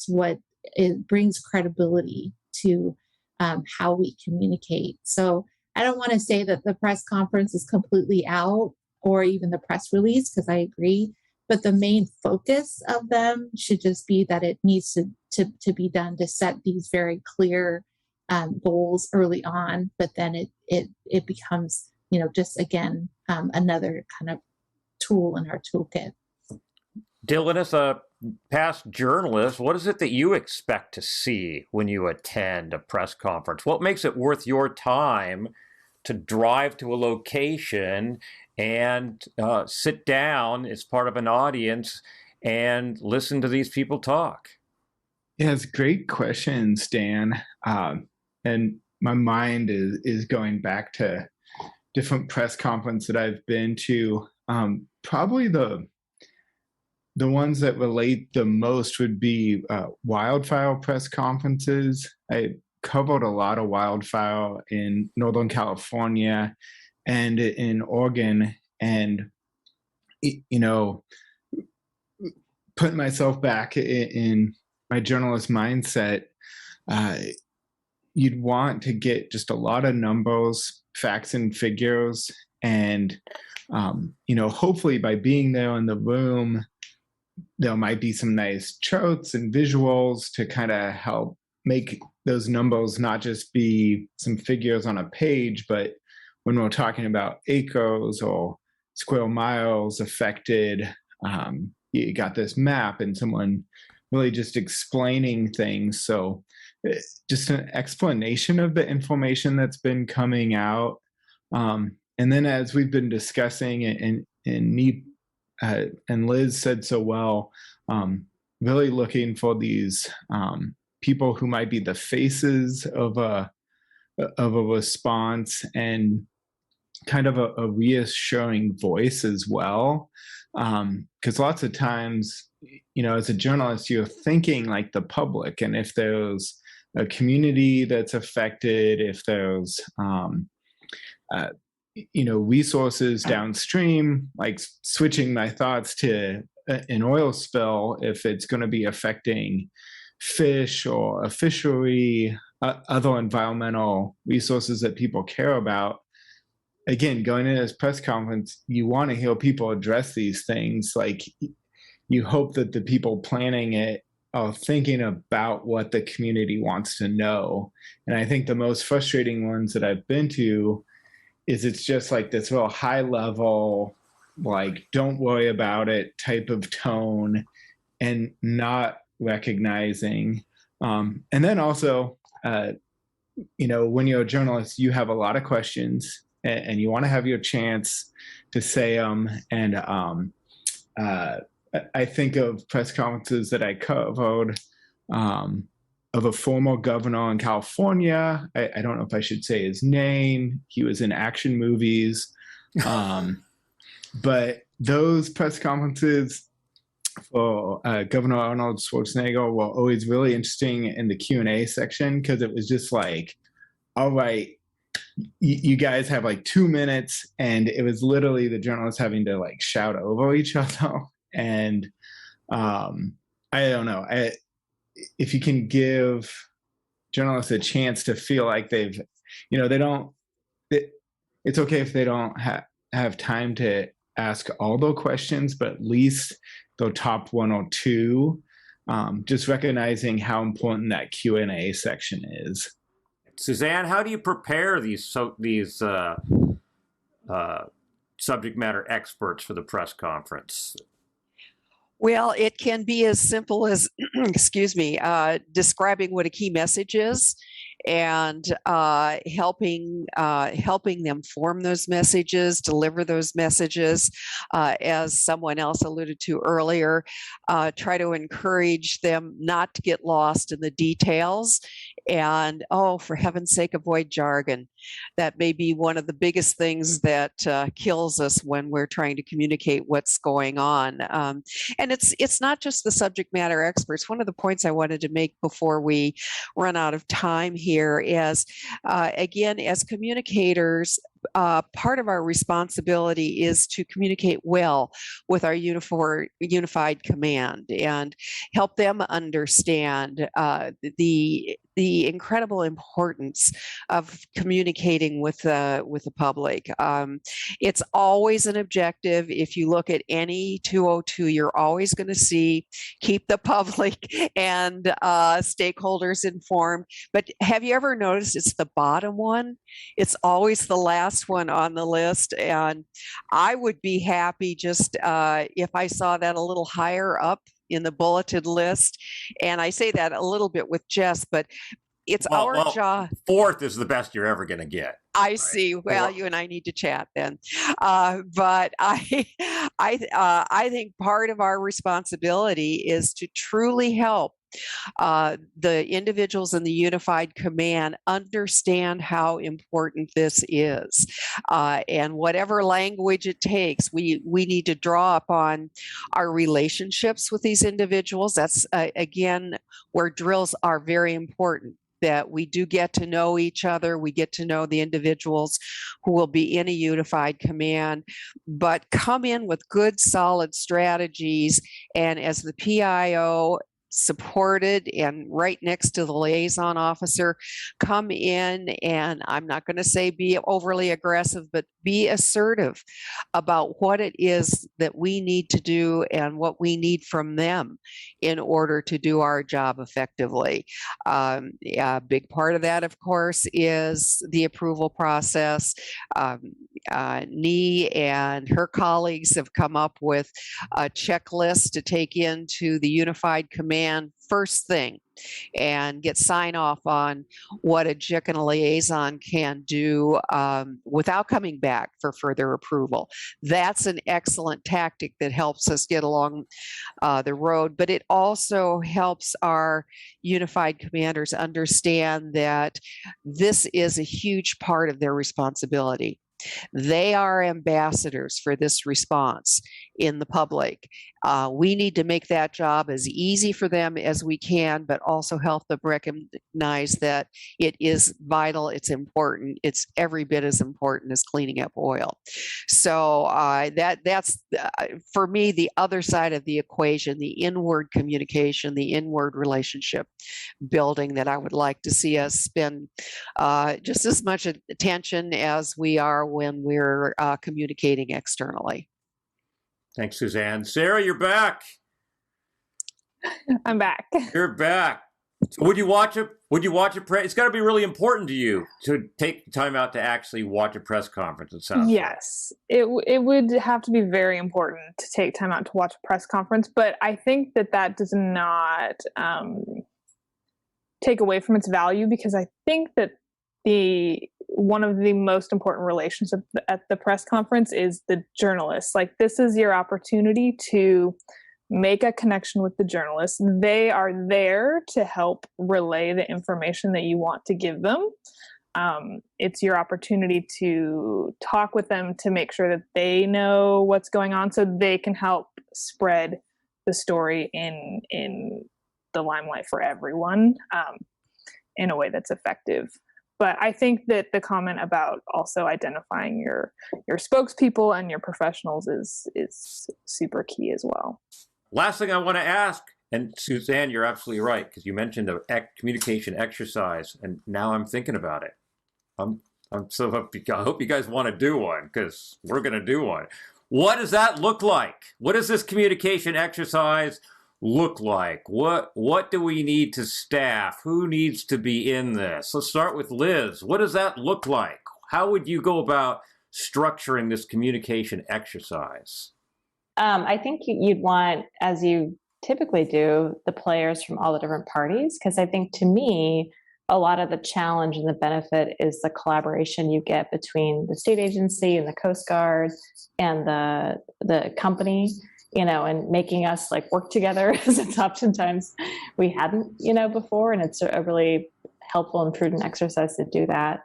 what it brings credibility to how we communicate. So I don't want to say that the press conference is completely out, or even the press release, because I agree. But the main focus of them should just be that it needs to be done to set these very clear goals early on. But then it becomes, just again, another kind of tool in our toolkit. Dylan, as a past journalist, what is it that you expect to see when you attend a press conference? What makes it worth your time to drive to a location and sit down as part of an audience and listen to these people talk? Yeah, it's great questions, Dan. And my mind is going back to different press conferences that I've been to. Probably the ones that relate the most would be wildfire press conferences. I covered a lot of wildfire in Northern California and in Oregon, and putting myself back in my journalist mindset, you'd want to get just a lot of numbers, facts and figures, and hopefully by being there in the room, there might be some nice charts and visuals to kind of help make those numbers not just be some figures on a page, but when we're talking about acres or square miles affected, you got this map and someone really just explaining things. So just an explanation of the information that's been coming out. And then as we've been discussing, and Nhi and Liz said so well, really looking for these people who might be the faces of a response and kind of a reassuring voice as well. Because lots of times, as a journalist, you're thinking like the public, and if there's a community that's affected, if there's resources downstream, like switching my thoughts to an oil spill, if it's going to be affecting fish or a fishery, other environmental resources that people care about. Again, going into this press conference, you want to hear people address these things. Like, you hope that the people planning it are thinking about what the community wants to know. And I think the most frustrating ones that I've been to is it's just like this real high level, like, don't worry about it type of tone, and not recognizing. And then also, when you're a journalist, you have a lot of questions and you want to have your chance to say them. And I think of press conferences that I covered of a former governor in California. I don't know if I should say his name. He was in action movies. But those press conferences for Governor Arnold Schwarzenegger were always really interesting in the Q&A section, because it was just like, all right, you guys have like 2 minutes, and it was literally the journalists having to like shout over each other. And I don't know, if you can give journalists a chance to feel like they've, it's okay if they don't have time to ask all those questions, but at least the top one or two, just recognizing how important that Q&A section is. Suzanne, how do you prepare these subject matter experts for the press conference? Well, it can be as simple as, describing what a key message is, and helping them form those messages, deliver those messages. As someone else alluded to earlier, try to encourage them not to get lost in the details, and for heaven's sake, avoid jargon. That may be one of the biggest things that kills us when we're trying to communicate what's going on. And it's not just the subject matter experts. One of the points I wanted to make before we run out of time here is, again, as communicators, part of our responsibility is to communicate well with our unified command and help them understand the incredible importance of communicating with the public. It's always an objective. If you look at any 202, you're always going to see keep the public and stakeholders informed. But have you ever noticed it's the bottom one? It's always the last one on the list. And I would be happy just if I saw that a little higher up in the bulleted list. And I say that a little bit with jest, but it's our job. Fourth is the best you're ever going to get. I see. Well, you and I need to chat then. But I think part of our responsibility is to truly help the individuals in the unified command understand how important this is. And whatever language it takes, we need to draw upon our relationships with these individuals. That's, again, where drills are very important, that we do get to know each other. We get to know the individuals who will be in a unified command, but come in with good, solid strategies. And as the PIO, supported and right next to the liaison officer, come in and I'm not going to say be overly aggressive, but be assertive about what it is that we need to do and what we need from them in order to do our job effectively. A big part of that, of course, is the approval process. Nhi and her colleagues have come up with a checklist to take into the unified command first thing and get sign off on what a JIC and a liaison can do without coming back for further approval. That's an excellent tactic that helps us get along the road, but it also helps our unified commanders understand that this is a huge part of their responsibility. They are ambassadors for this response in the public. We need to make that job as easy for them as we can, but also help them recognize that it is vital, it's important, it's every bit as important as cleaning up oil. So that's, for me, the other side of the equation, the inward communication, the inward relationship building that I would like to see us spend just as much attention as we are when we're communicating externally. Thanks, Suzanne. Sara, you're back. I'm back. You're back. So would you watch it? It's got to be really important to you to take time out to actually watch a press conference. It sounds. Yes, it would have to be very important to take time out to watch a press conference. But I think that does not take away from its value, because I think that one of the most important relations at the press conference is the journalists. Like, this is your opportunity to make a connection with the journalists. They are there to help relay the information that you want to give them. It's your opportunity to talk with them to make sure that they know what's going on, so they can help spread the story in the limelight for everyone in a way that's effective. But I think that the comment about also identifying your spokespeople and your professionals is super key as well. Last thing I want to ask, and Suzanne, you're absolutely right, because you mentioned the communication exercise, and now I'm thinking about it. I hope you guys want to do one, because we're going to do one. What does that look like? What does this communication exercise look like? What do we need to staff? Who needs to be in this? Let's start with Liz. What does that look like? How would you go about structuring this communication exercise? I think you'd want, as you typically do, the players from all the different parties, because I think, to me, a lot of the challenge and the benefit is the collaboration you get between the state agency and the Coast Guard and the company, and making us work together, as it's oftentimes we hadn't, before. And it's a really helpful and prudent exercise to do that.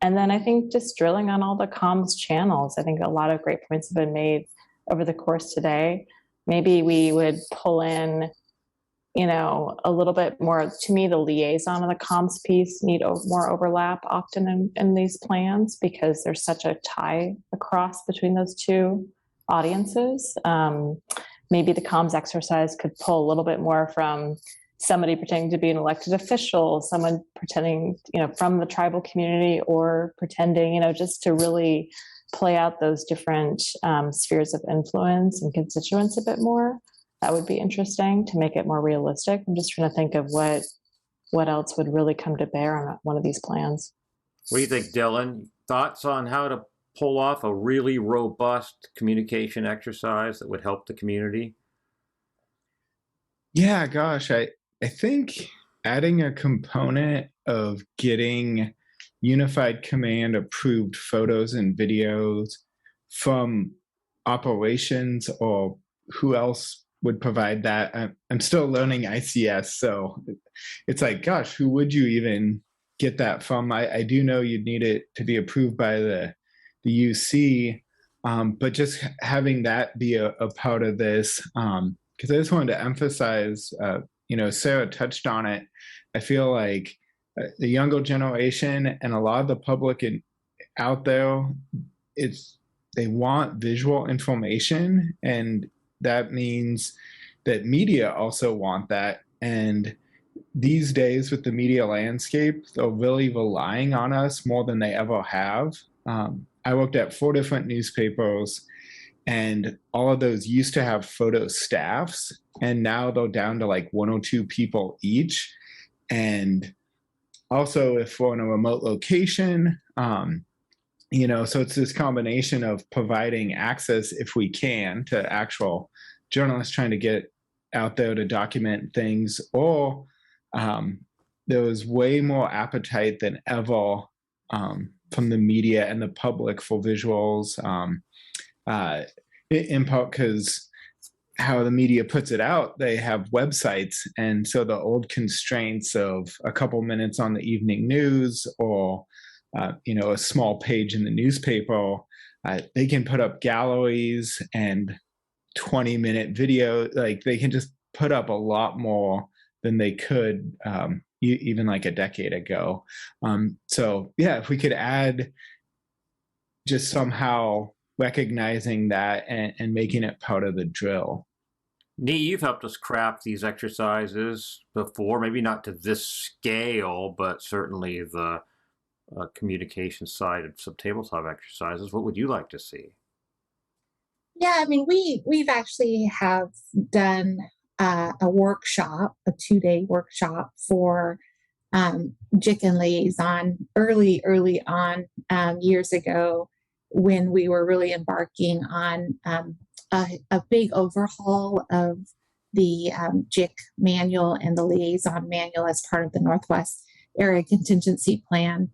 And then I think just drilling on all the comms channels. I think a lot of great points have been made over the course today. Maybe we would pull in, a little bit more. To me, the liaison and the comms piece need more overlap often in these plans, because there's such a tie across between those two audiences. Maybe the comms exercise could pull a little bit more from somebody pretending to be an elected official, someone pretending, from the tribal community, or pretending, just to really play out those different spheres of influence and constituents a bit more. That would be interesting to make it more realistic. I'm just trying to think of what else would really come to bear on one of these plans. What do you think, Dylan? Thoughts on how to pull off a really robust communication exercise that would help the community? Yeah, gosh, I think adding a component of getting unified command approved photos and videos from operations, or who else would provide that? I'm still learning ICS, so it's like, gosh, who would you even get that from? I do know you'd need it to be approved by the UC, but just having that be a part of this, because I just wanted to emphasize, Sara touched on it. I feel like the younger generation and a lot of the public out there, they want visual information, and that means that media also want that. And these days with the media landscape, they're really relying on us more than they ever have. I worked at 4 different newspapers, and all of those used to have photo staffs, and now they're down to like 1 or 2 people each. And also, if we're in a remote location, so it's this combination of providing access, if we can, to actual journalists trying to get out there to document things, or there was way more appetite than ever from the media and the public for visuals, in part because how the media puts it out, they have websites, and so the old constraints of a couple minutes on the evening news, or a small page in the newspaper, they can put up galleries and 20-minute video. Like, they can just put up a lot more than they could even like a decade ago. So yeah, if we could add just somehow recognizing that and making it part of the drill. Nhi, you've helped us craft these exercises before, maybe not to this scale, but certainly the communication side of some tabletop exercises. What would you like to see? Yeah, I mean, we've actually have done a workshop, a 2-day workshop for JIC and Liaison early on, years ago, when we were really embarking on a big overhaul of the JIC manual and the Liaison manual as part of the Northwest Area Contingency Plan.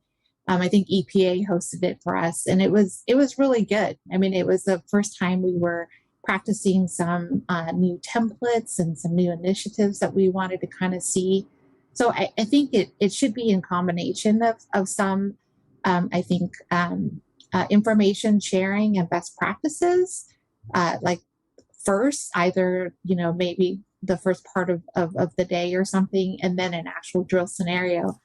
I think EPA hosted it for us, and it was really good. I mean, it was the first time we were practicing some new templates and some new initiatives that we wanted to kind of see. So I think it should be in combination of some, information sharing and best practices. Like first, either, maybe the first part of the day or something, and then an actual drill scenario.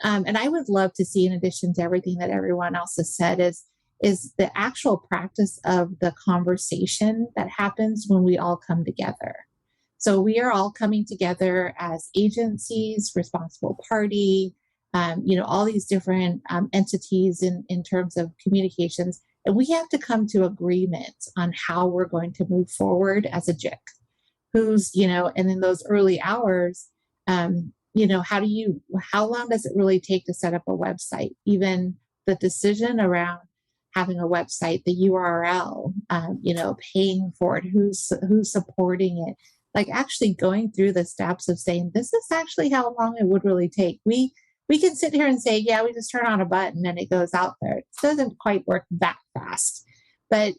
And I would love to see, in addition to everything that everyone else has said, is the actual practice of the conversation that happens when we all come together. So we are all coming together as agencies, responsible party, all these different entities in terms of communications. And we have to come to agreement on how we're going to move forward as a JIC. And in those early hours, how long does it really take to set up a website? Even the decision around having a website, the URL, paying for it, who's supporting it, like actually going through the steps of saying, this is actually how long it would really take. We can sit here and say, yeah, we just turn on a button and it goes out there. It doesn't quite work that fast, but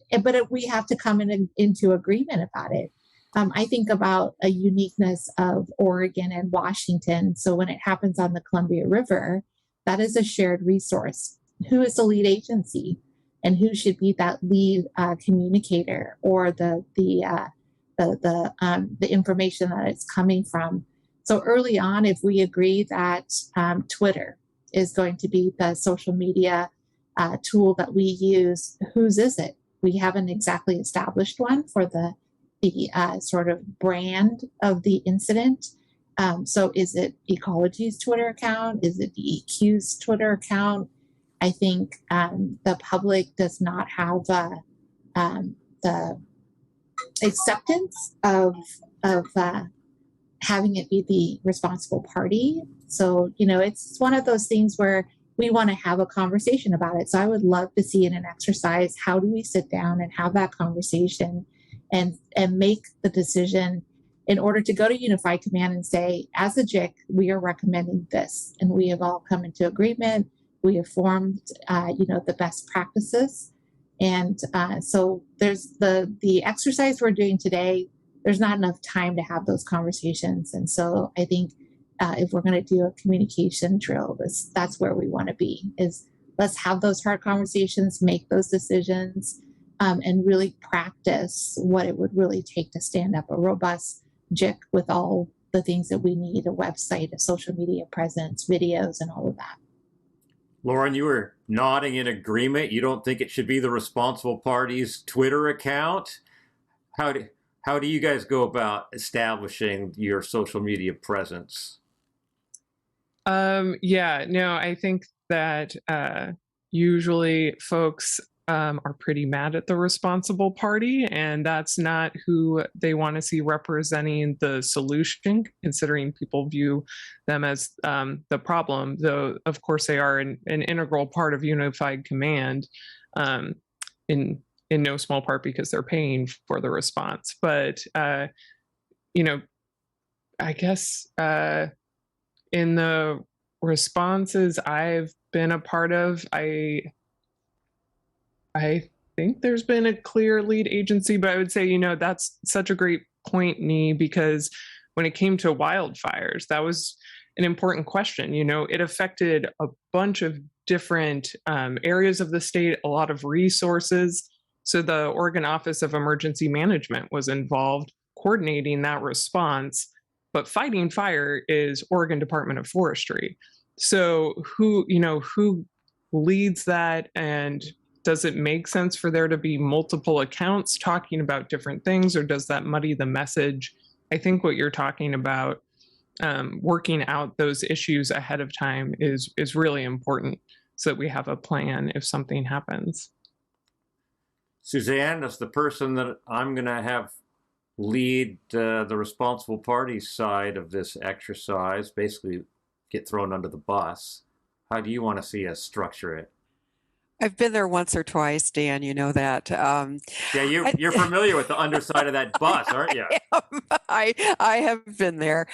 we have to come into agreement about it. I think about a uniqueness of Oregon and Washington. So when it happens on the Columbia River, that is a shared resource. Who is the lead agency, and who should be that lead communicator, or the information that it's coming from? So early on, if we agree that Twitter is going to be the social media tool that we use, whose is it? We haven't exactly established one for the sort of brand of the incident. So is it Ecology's Twitter account? Is it DEQ's Twitter account? I think the public does not have the acceptance of having it be the responsible party. So, it's one of those things where we want to have a conversation about it. So I would love to see in an exercise, how do we sit down and have that conversation and make the decision in order to go to Unified Command and say, as a JIC, we are recommending this, and we have all come into agreement. We have formed, the best practices, and so there's the exercise we're doing today. There's not enough time to have those conversations, and so I think if we're going to do a communication drill, that's where we want to be. Is let's have those hard conversations, make those decisions, and really practice what it would really take to stand up a robust JIC with all the things that we need: a website, a social media presence, videos, and all of that. Lauren, you were nodding in agreement. You don't think it should be the responsible party's Twitter account? How do you guys go about establishing your social media presence? I think that usually folks are pretty mad at the responsible party, and that's not who they want to see representing the solution, considering people view them as the problem, though of course they are an integral part of Unified Command, in no small part because they're paying for the response. But I guess in the responses I've been a part of, I think there's been a clear lead agency, but I would say, that's such a great point, Nhi, because when it came to wildfires, that was an important question. It affected a bunch of different areas of the state, a lot of resources. So the Oregon Office of Emergency Management was involved coordinating that response, but fighting fire is Oregon Department of Forestry. So who leads that, and does it make sense for there to be multiple accounts talking about different things, or does that muddy the message? I think what you're talking about, working out those issues ahead of time is really important, so that we have a plan if something happens. Suzanne, as the person that I'm going to have lead the responsible party side of this exercise, basically get thrown under the bus, how do you want to see us structure it? I've been there once or twice, Dan, you know that. You're familiar with the underside of that bus, aren't you? I have been there.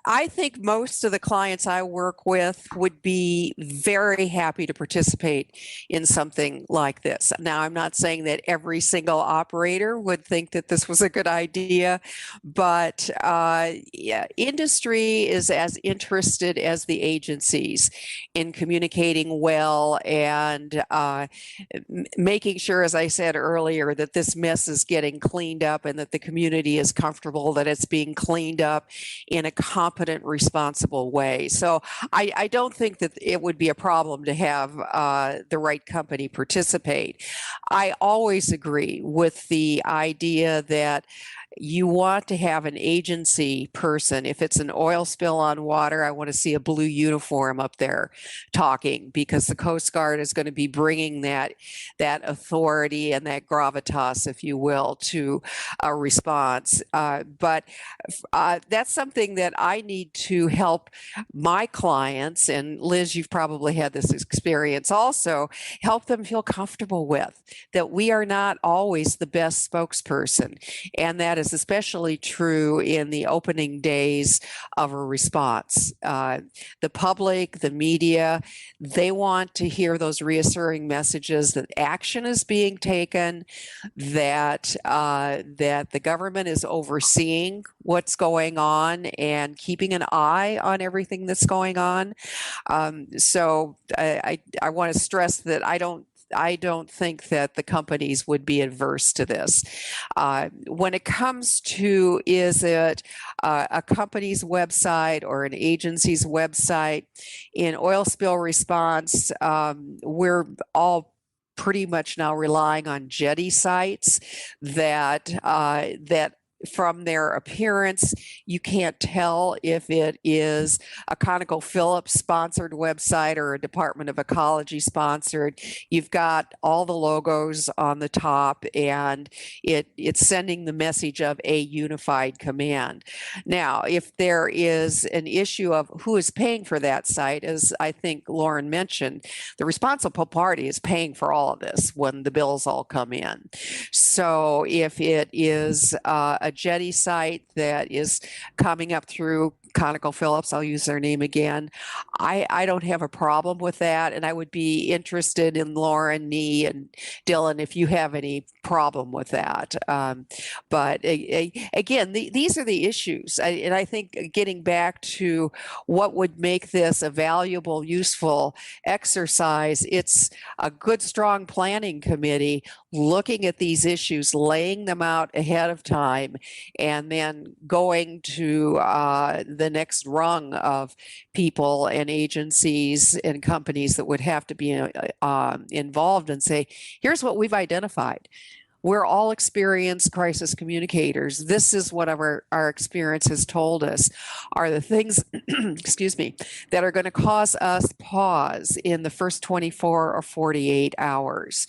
I think most of the clients I work with would be very happy to participate in something like this. Now, I'm not saying that every single operator would think that this was a good idea, but industry is as interested as the agencies in communicating well and making sure, as I said earlier, that this mess is getting cleaned up and that the community is comfortable that it's being cleaned up in a competent, responsible way. So I don't think that it would be a problem to have the right company participate. I always agree with the idea that you want to have an agency person. If it's an oil spill on water, I want to see a blue uniform up there talking, because the Coast Guard is going to be bringing that authority and that gravitas, if you will, to a response. But that's something that I need to help my clients, and Liz, you've probably had this experience also, help them feel comfortable with, that we are not always the best spokesperson. And that is especially true in the opening days of a response. The public, the media, they want to hear those reassuring messages that action is being taken, that the government is overseeing what's going on and keeping an eye on everything that's going on. So I want to stress that I don't think that the companies would be adverse to this. When it comes to, is it a company's website or an agency's website, in oil spill response, we're all pretty much now relying on jetty sites that from their appearance, you can't tell if it is a ConocoPhillips sponsored website or a Department of Ecology sponsored. You've got all the logos on the top, and it's sending the message of a unified command. Now, if there is an issue of who is paying for that site, as I think Lauren mentioned, the responsible party is paying for all of this when the bills all come in. So if it is a Jetty site that is coming up through ConocoPhillips, I'll use their name again, I don't have a problem with that. And I would be interested in Lauren, Nhi, and Dylan if you have any problem with that. But again, these are the issues. And I think getting back to what would make this a valuable, useful exercise, it's a good, strong planning committee looking at these issues, laying them out ahead of time, and then going to the next rung of people and agencies and companies that would have to be involved and say, here's what we've identified. We're all experienced crisis communicators. This is what our experience has told us are the things, excuse me, that are going to cause us pause in the first 24 or 48 hours.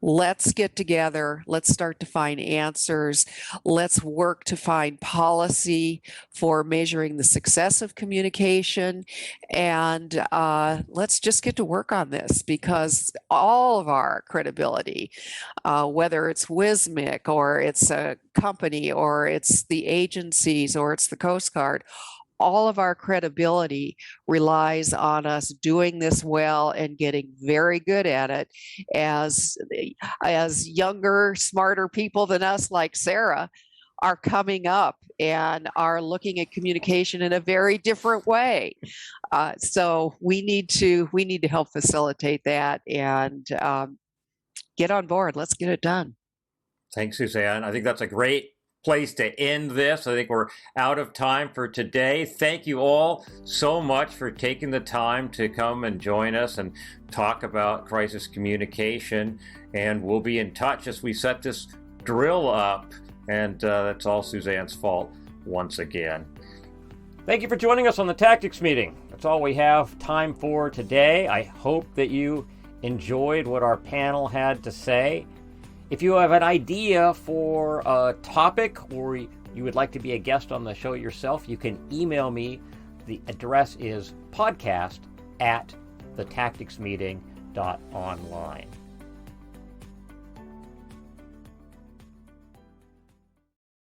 Let's get together. Let's start to find answers. Let's work to find policy for measuring the success of communication. And let's just get to work on this, because all of our credibility, whether it's WSMIC or it's a company or it's the agencies or it's the Coast Guard, all of our credibility relies on us doing this well and getting very good at it as younger, smarter people than us like Sara are coming up and are looking at communication in a very different way. So we need to help facilitate that and get on board. Let's get it done. Thanks, Suzanne. I think that's a great place to end this. I think we're out of time for today. Thank you all so much for taking the time to come and join us and talk about crisis communication. And we'll be in touch as we set this drill up. And that's all Suzanne's fault once again. Thank you for joining us on the Tactics Meeting. That's all we have time for today. I hope that you enjoyed what our panel had to say. If you have an idea for a topic or you would like to be a guest on the show yourself, you can email me. The address is podcast@thetacticsmeeting.online.